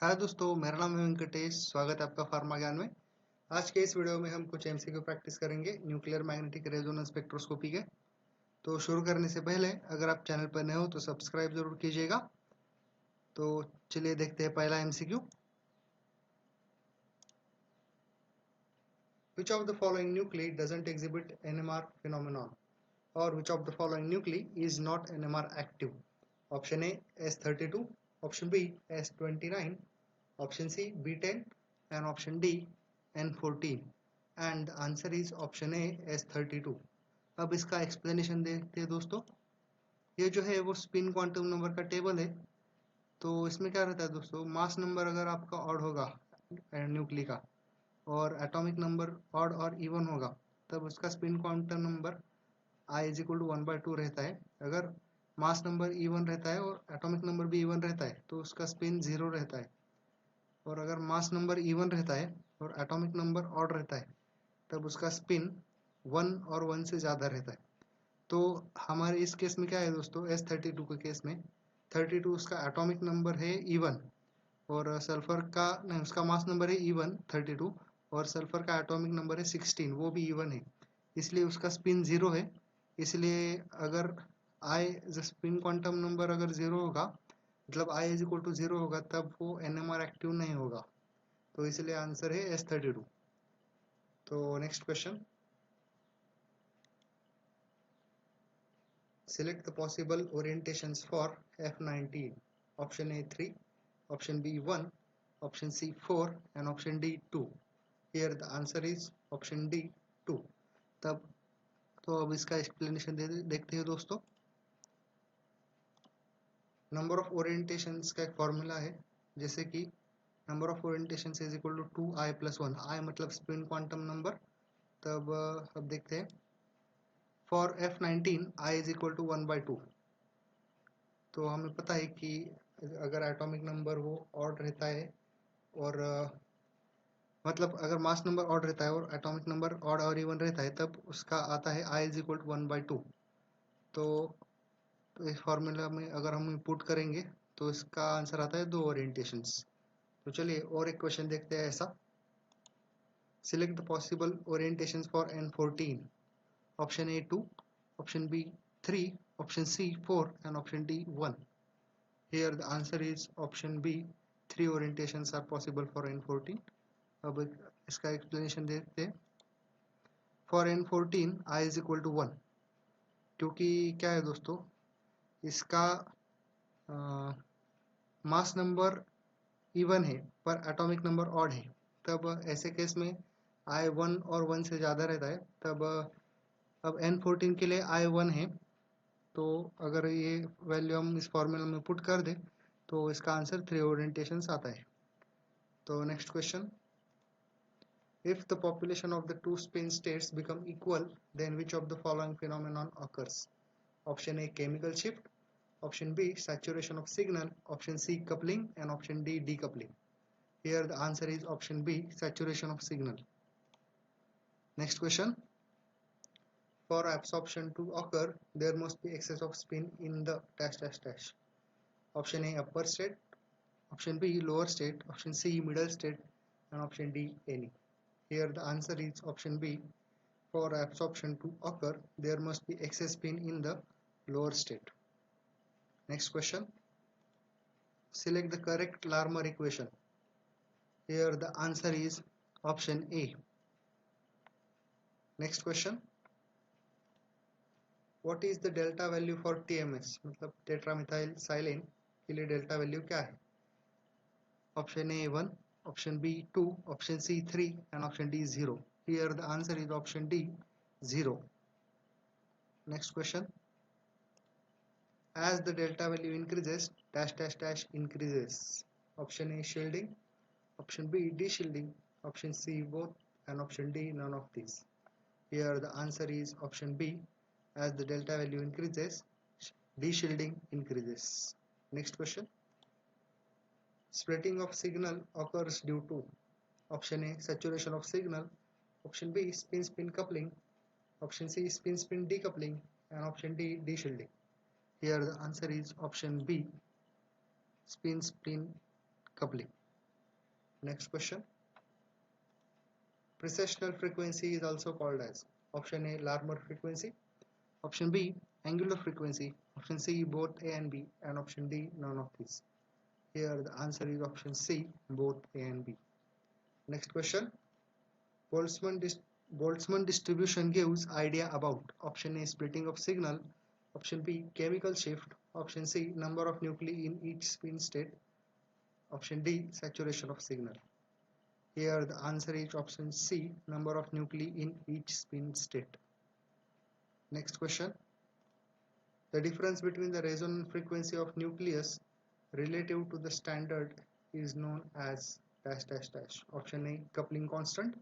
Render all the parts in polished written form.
हाय दोस्तों, मेरा नाम है वेंकटेश। स्वागत है आपका फार्मा ज्ञान में। आज के इस वीडियो में हम कुछ एमसीक्यू प्रैक्टिस करेंगे न्यूक्लियर मैग्नेटिक रेजोनेंस स्पेक्ट्रोस्कोपी के। तो शुरू करने से पहले अगर आप चैनल पर नए हो तो सब्सक्राइब जरूर कीजिएगा। तो चलिए देखते हैं पहला MCQ. Which of the following nuclei doesn't exhibit NMR phenomenon और which of the following nuclei is not NMR active? Option A S32, option B S29, option C B10 and option D N14 and the answer is option A S32। अब इसका explanation देखते हैं दोस्तों। ये जो है वो स्पिन क्वांटम नंबर का टेबल है। तो इसमें क्या रहता है दोस्तों, मास नंबर अगर आपका ऑड होगा न्यूक्ली का और एटॉमिक नंबर ऑड और इवन होगा तब उसका spin quantum number I is equal to 1/2 रहता है। अगर मास नंबर इवन रहता है और एटॉमिक नंबर भी इवन रहता है तो उसका स्पिन 0 रहता है। और अगर मास नंबर इवन रहता है और एटॉमिक नंबर ऑड रहता है तब उसका स्पिन 1 और 1 से ज़्यादा रहता है। तो हमारे इस केस में क्या है दोस्तों, S32 के केस में 32 उसका एटॉमिक नंबर है इवन और सल्फर का नहीं, उसका मास नंबर है इवन 32 और सल्फर का एटॉमिक नंबर है 16, वो भी इवन है, इसलिए उसका स्पिन 0 है। इसलिए अगर आई स्पिन क्वांटम नंबर अगर 0 होगा मतलब I इज इक्वल टू 0 होगा तब वो NMR एक्टिव नहीं होगा। तो इसलिए आंसर है S32। तो next question, select the possible orientations for F19। Option A 3, option B 1, option C 4 and option D 2। Here the answer is option D 2। तब तो अब इसका एक्सप्लेनेशन देखते हैं दोस्तों। नंबर ऑफ ओरिएंटेशंस का एक फॉर्मूला है, जैसे कि number of orientations is equal to 2i + 1। I मतलब स्पिन क्वांटम नंबर। तब अब देखते हैं for F19 I is equal to 1/2। तो हमें पता है कि अगर एटॉमिक नंबर वो ऑड रहता है और मतलब अगर मास नंबर ऑड रहता है और एटॉमिक नंबर ऑड और इवन रहता है तब उसका आता है I इज इक्वल टू 1/2। तो इस फॉर्मूला में अगर हम पुट करेंगे तो इसका आंसर आता है 2 ओरिएंटेशंस। तो चलिए और एक क्वेश्चन देखते हैं ऐसा। Select the possible orientations for N14। Option A 2, option B 3, option C 4 and option D 1। Here the answer is option B, 3 orientations are possible for N14। अब इसका एक्सप्लेनेशन देखते हैं। For N14 I is equal to 1, क्योंकि क्या है दोस्तों, इसका mass number even है पर एटॉमिक नंबर ऑड है। तब ऐसे केस में I 1 और 1 से ज़्यादा रहता है। तब अब N14 के लिए I 1 है, तो अगर ये वैल्यू हम इस फॉर्मूला में पुट कर दें तो इसका आंसर 3 ओरिएंटेशंस आता है। तो next question, if the population of the two spin states become equal then which of the following phenomenon occurs? Option A chemical shift, option B saturation of signal, option C coupling and option D decoupling. Here the answer is option B saturation of signal. Next question, for absorption to occur there must be excess of spin in the dash dash dash. Option A upper state, option B lower state, option C middle state and option D any. Here the answer is option B, for absorption to occur there must be excess spin in the lower state. Next question, select the correct Larmor equation. Here the answer is option A. Next question, what is the delta value for TMS मतलब टेट्रामिथाइल साइलेन के लिए delta value क्या है? Option A 1, option B 2, option C 3 and option D 0। Here the answer is option D 0। Next question, as the delta value increases dash dash dash increases. Option A shielding, option B de-shielding, option C both and option D none of these. Here the answer is option B, as the delta value increases de-shielding increases. Next question, splitting of signal occurs due to option A saturation of signal, option B spin spin coupling, option C spin spin decoupling and option D de-shielding. Here the answer is option B, spin spin coupling. Next question. Precessional frequency is also called as option A Larmor frequency, option B angular frequency, option C both A and B, and option D none of these. Here the answer is option C both A and B. Next question. Boltzmann distribution gives idea about option A splitting of signal, option B chemical shift, option C number of nuclei in each spin state, option D saturation of signal. Here the answer is option C number of nuclei in each spin state. Next question. The difference between the resonant frequency of nucleus relative to the standard is known as dash dash dash. Option A coupling constant,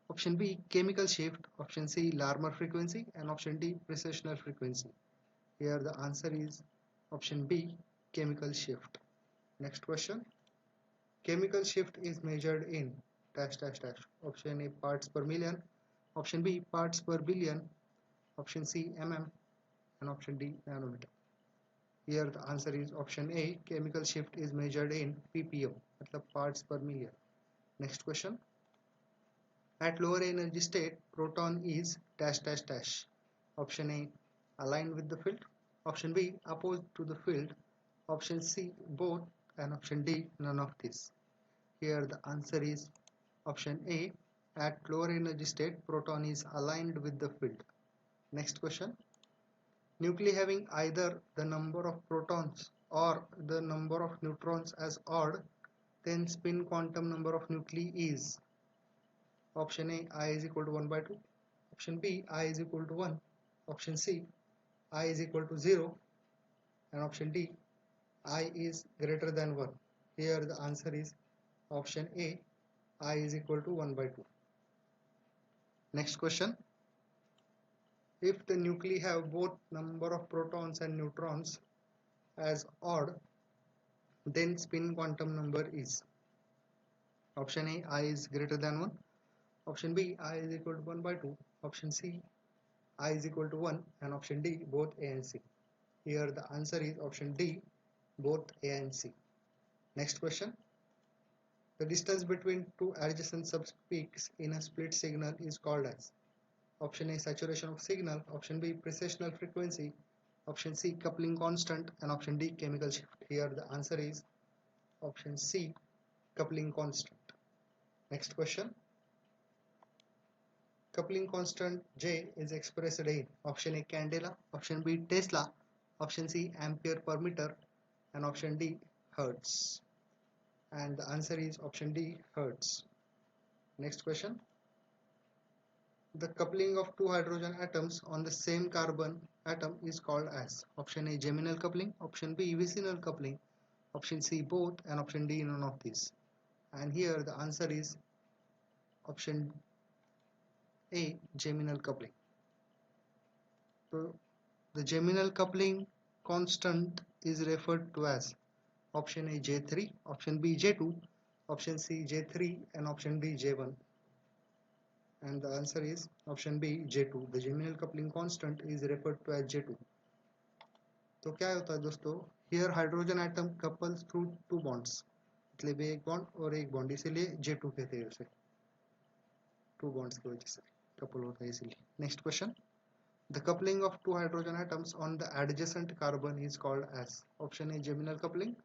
option B chemical shift, option C Larmor frequency, and option D precessional frequency. Here the answer is option B chemical shift. Next question. Chemical shift is measured in dash dash dash. Option A parts per million, option B parts per billion, option C mm, and option D nanometer. Here the answer is option A chemical shift is measured in ppm, मतलब parts per million. Next question. At lower energy state, proton is dash dash dash. Option A aligned with the field, option B opposed to the field, option C both, and option D none of this. Here the answer is option A. At lower energy state, proton is aligned with the field. Next question. Nuclei having either the number of protons or the number of neutrons as odd, then spin quantum number of nuclei is option A I is equal to 1 by 2, option B I is equal to 1, option C I is equal to 0, and option D I is greater than 1. Here the answer is option A I is equal to 1 by 2. Next question. If the nuclei have both number of protons and neutrons as odd, then spin quantum number is option A I is greater than 1, option B I is equal to 1 by 2, option C I is equal to 1, and option D both A and C. Here the answer is option D both A and C. Next question. The distance between two adjacent subpeaks in a split signal is called as option A saturation of signal, option B precessional frequency, option C coupling constant, and option D chemical shift. Here the answer is option C coupling constant. Next question. Coupling constant J is expressed in option A candela, option B Tesla, option C ampere per meter, and option D hertz. And the answer is option D hertz. Next question. The coupling of two hydrogen atoms on the same carbon atom is called as option A geminal coupling, option B vicinal coupling, option C both, and option D none of these. And here the answer is option A geminal coupling. So the geminal coupling constant is referred to as option A J3, option B J2, option C J3, and option D J1. And the answer is option B J2. The geminal coupling constant is referred to as J2. तो क्या होता है दोस्तों, here hydrogen atom couples through two bonds, मतलब एक bond और एक bond, इसीलिए J2 कहते हैं उसे, टू बॉन्ड्स की वजह से कपल होता है इसीलिए. Next question. The coupling of two hydrogen atoms on the adjacent carbon is called as option A geminal coupling,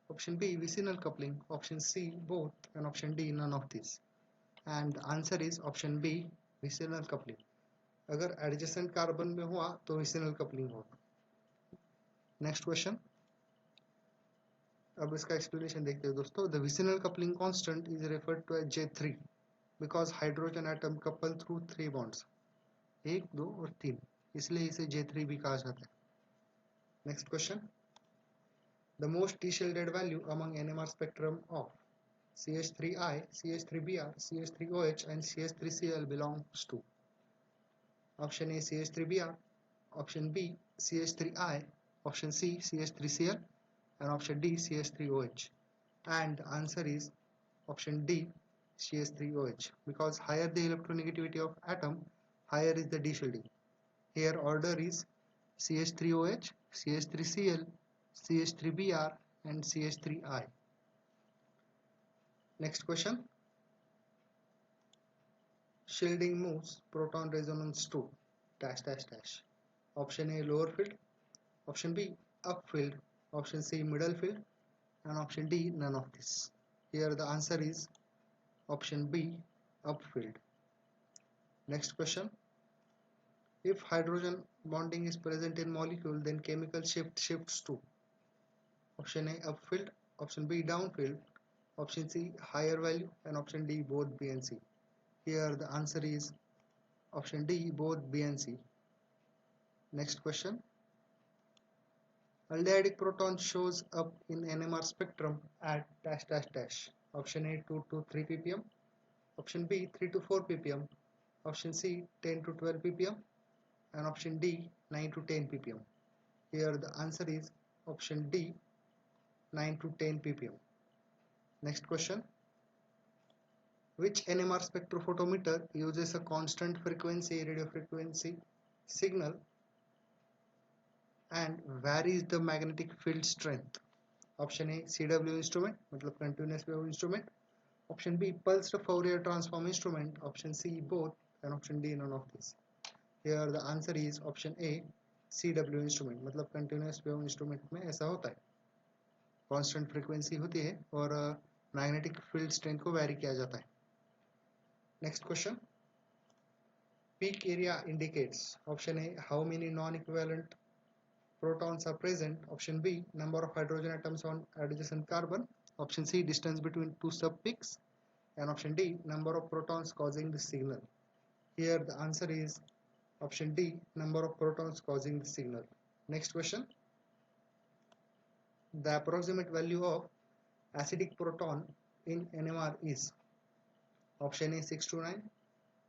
option B vicinal coupling, option C both, and option D none of these. And the answer is option B vicinal coupling. अगर adjacent carbon में हुआ तो vicinal coupling होगा. Next question. अब इसका explanation देखते हैं दोस्तों. The vicinal coupling constant is referred to as J3 because hydrogen atom couple through three bonds, 1, 2 और 3, इसलिए इसे J3 भी कहा जाता है. Next question. The most t-shielded value among NMR spectrum of CH3I, CH3Br, CH3OH, and CH3Cl belongs to option A CH3Br, option B CH3I, option C CH3Cl, and option D CH3OH. And the answer is option D CH3OH, because higher the electronegativity of atom, higher is the d-shielding. Here order is CH3OH, CH3Cl, CH3Br, and CH3I. Next question, shielding moves proton resonance to dash dash dash. Option A lower field, option B up field, option C middle field, and option D none of this. Here the answer is option B up field. Next question, if hydrogen bonding is present in molecule, then chemical shift shifts to option A upfield, option B downfield, option C higher value, and option D both B and C. Here the answer is option D both B and C. Next question, aldehydic proton shows up in NMR spectrum at dash dash dash. Option A 2 to 3 ppm, option B 3 to 4 ppm, option C 10 to 12 ppm, and option D 9 to 10 ppm. Here the answer is option D 9 to 10 ppm. Next question, which NMR spectrophotometer uses a constant frequency radio frequency signal and varies the magnetic field strength? Option A CW instrument, मतलब continuous wave instrument. Option B pulsed Fourier transform instrument. Option C both, and option D none of this. Here the answer is option A CW instrument, मतलब continuous wave instrument में ऐसा होता है, constant frequency होती है और magnetic field strength को vary किया जाता है. Next question, peak area indicates option A how many non-equivalent protons are present, option B number of hydrogen atoms on adjacent carbon, option C distance between two subpeaks, and option D number of protons causing the signal. Here the answer is option D number of protons causing the signal. Next question, the approximate value of acidic proton in NMR is option A 6 to 9,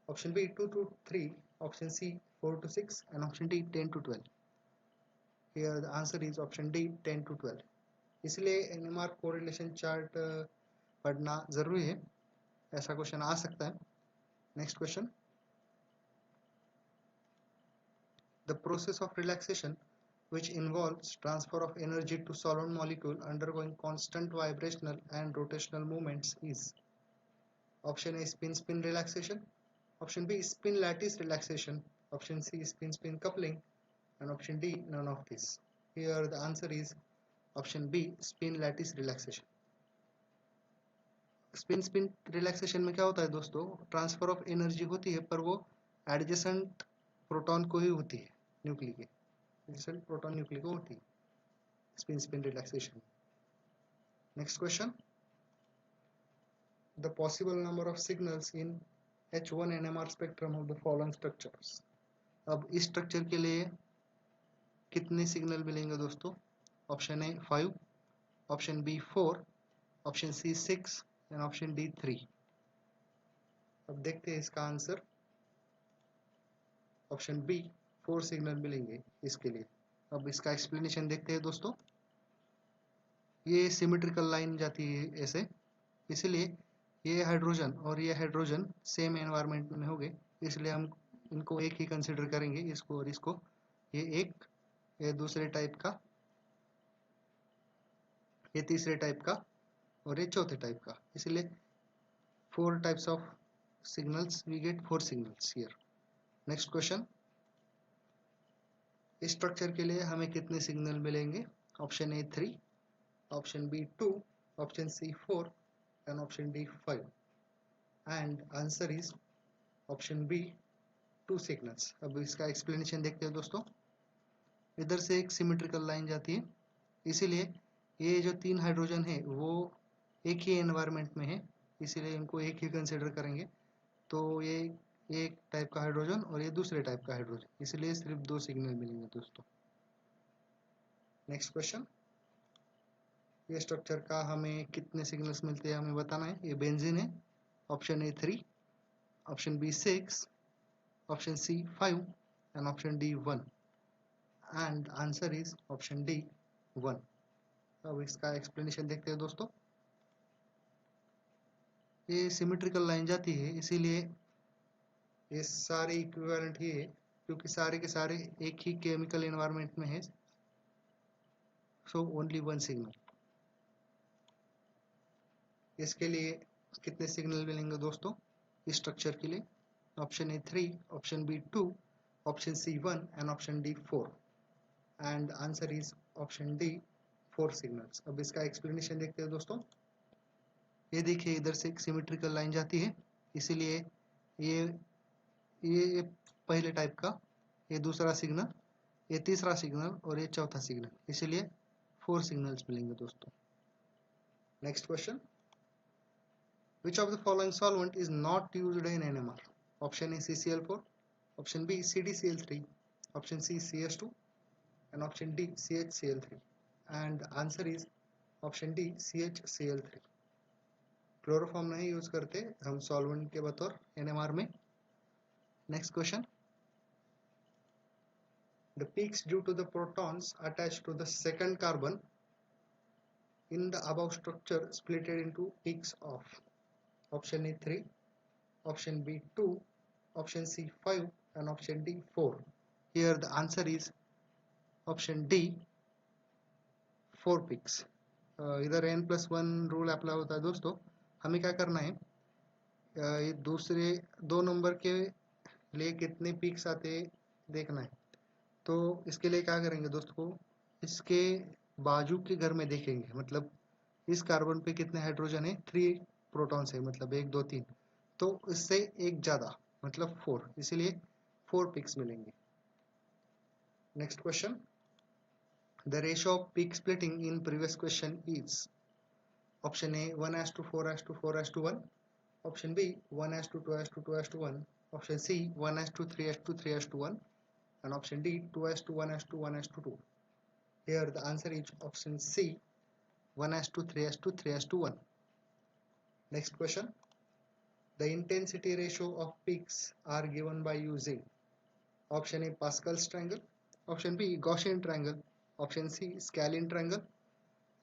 option B 2 to 3, option C 4 to 6, and option D 10 to 12. Here the answer is option D 10 to 12. इसलिए NMR correlation chart पढ़ना जरूरी है, ऐसा question आ सकता है. Next question, the process of relaxation which involves transfer of energy to solvent molecule undergoing constant vibrational and rotational movements is option A spin spin relaxation, option B spin lattice relaxation, option C spin spin coupling, and option D none of this. Here the answer is option B spin lattice relaxation. Spin spin relaxation में क्या होता है दोस्तों, transfer of energy होती है पर वो adjacent proton को ही होती है, न्यूक्ली के एडजेसेंट प्रोटॉन न्यूक्ली को होती है spin spin relaxation. Next question, the possible number of signals in H1 NMR spectrum of the following structures. अब इस स्ट्रक्चर के लिए कितने सिग्नल मिलेंगे दोस्तों? Option A 5, option B 4, option C 6 and option D 3. अब देखते हैं इसका आंसर. ऑप्शन बी 4 सिग्नल मिलेंगे इसके लिए. अब इसका एक्सप्लेनेशन देखते हैं दोस्तों. ये सिमेट्रिकल लाइन जाती है ऐसे, इसलिए ये हाइड्रोजन और ये हाइड्रोजन सेम एनवायरनमेंट में होंगे, इसलिए हम इनको एक ही कंसिडर करेंगे, इसको और इसको. ये एक, ये दूसरे टाइप का, ये तीसरे टाइप का और ये चौथे टाइप का. इसलिए 4 types of signals, we get 4 signals here. Next question, इस स्ट्रक्चर के लिए हमें कितने सिग्नल मिलेंगे? Option A 3, option B 2, option C 4 and option D 5. And answer is option B 2 signals. अब इसका एक्सप्लेनेशन देखते हैं दोस्तों. इधर से एक सिमेट्रिकल लाइन जाती है, इसीलिए ये जो 3 हाइड्रोजन है वो एक ही एनवायरनमेंट में है, इसीलिए इनको एक ही कंसिडर करेंगे. तो ये एक टाइप का हाइड्रोजन और ये दूसरे टाइप का हाइड्रोजन, इसलिए सिर्फ 2 सिग्नल मिलेंगे दोस्तों. नेक्स्ट क्वेश्चन, ये स्ट्रक्चर का हमें कितने सिग्नल्स मिलते हैं हमें बताना है. ये बेंजीन है. Option A 3, option B 6, option C 5 and option D 1. And answer is option D 1. अब इसका एक्सप्लेनेशन देखते हैं दोस्तों. ये सिमेट्रिकल लाइन जाती है, इसीलिए ये सारे इक्विवेलेंट ही है, क्योंकि सारे के सारे एक ही केमिकल एनवायरनमेंट में है. So only 1 signal. इसके लिए कितने सिग्नल मिलेंगे दोस्तों इस स्ट्रक्चर के लिए? Option A 3, option B 2, option C 1 and option D 4 and answer is option D 4 signals. अब इसका एक्सप्लेनेशन देखते हैं दोस्तों। ये देखिए इधर से एक सिमेट्रिकल लाइन जाती है, इसीलिए ये पहले टाइप का, ये दूसरा सिग्नल, ये तीसरा सिग्नल और ये चौथा सिग्नल, इसीलिए 4 सिग्नल्स मिलेंगे दोस्तों। Next question, which of the following solvent is not used in NMR? Option A CCl4, option B CdCl3, option C CS2 and option D CHCl3 and the answer is option D CHCl3। Chloroform नहीं use करते हम solvent के बतौर NMR में। Next question, the peaks due to the protons attached to the second carbon in the above structure split into peaks of option A 3, option B 2, option C 5 and option D 4। Here the answer is option D 4 peaks। इधर n+1 rule apply होता है दोस्तों। हमें क्या करना है, ये दूसरे 2 नंबर के लिए कितने पीक्स आते देखना है। तो इसके लिए क्या करेंगे दोस्तों, इसके बाजू के घर में देखेंगे, मतलब इस कार्बन पे कितने हाइड्रोजन है, 3 प्रोटॉन्स है, मतलब 1 2 3, तो इससे एक ज़्यादा मतलब 4, इसीलिए 4 पिक्स मिलेंगे। Next question, the ratio of peak splitting in previous question is option A 1:4:4:1, option B 1:2:2:1, option C 1:3:3:1 and option D 2:1:1:2। Here the answer is option C 1:3:3:1। Next question, the intensity ratio of peaks are given by using option A Pascal's triangle, option B Gaussian triangle, option C scalene triangle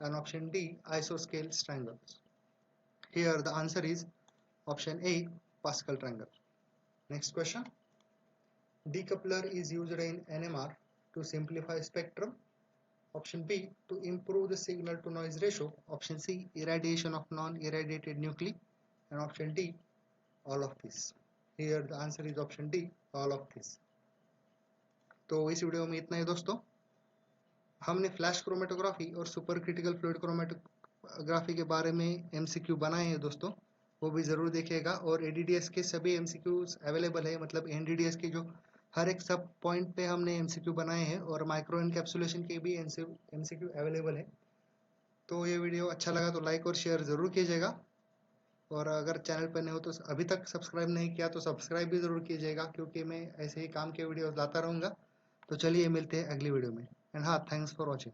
and option D isosceles triangles। Here the answer is option A Pascal triangle। Next question, decoupler is used in NMR to simplify spectrum, option B to improve the signal to noise ratio, option C irradiation of non-irradiated nuclei and option D all of this। Here the answer is option D all of this। तो इस video में इतना ही दोस्तों। हमने flash chromatography और super critical fluid chromatography के बारे में MCQ बनाए हैं दोस्तों, वो भी ज़रूर देखिएगा। और ADDS के सभी MCQs अवेलेबल है, मतलब NDDS के जो हर एक सब पॉइंट पे हमने MCQ बनाए हैं और माइक्रो एनकैप्सुलेशन के भी MCQ अवेलेबल है। तो ये वीडियो अच्छा लगा तो लाइक और शेयर ज़रूर कीजिएगा, और अगर चैनल पर नहीं हो तो अभी तक सब्सक्राइब नहीं किया तो सब्सक्राइब भी ज़रूर कीजिएगा, क्योंकि मैं ऐसे ही काम के वीडियो लाता रहूँगा। तो चलिए मिलते हैं अगली वीडियो में, एंड हाँ, थैंक्स फॉर वॉचिंग।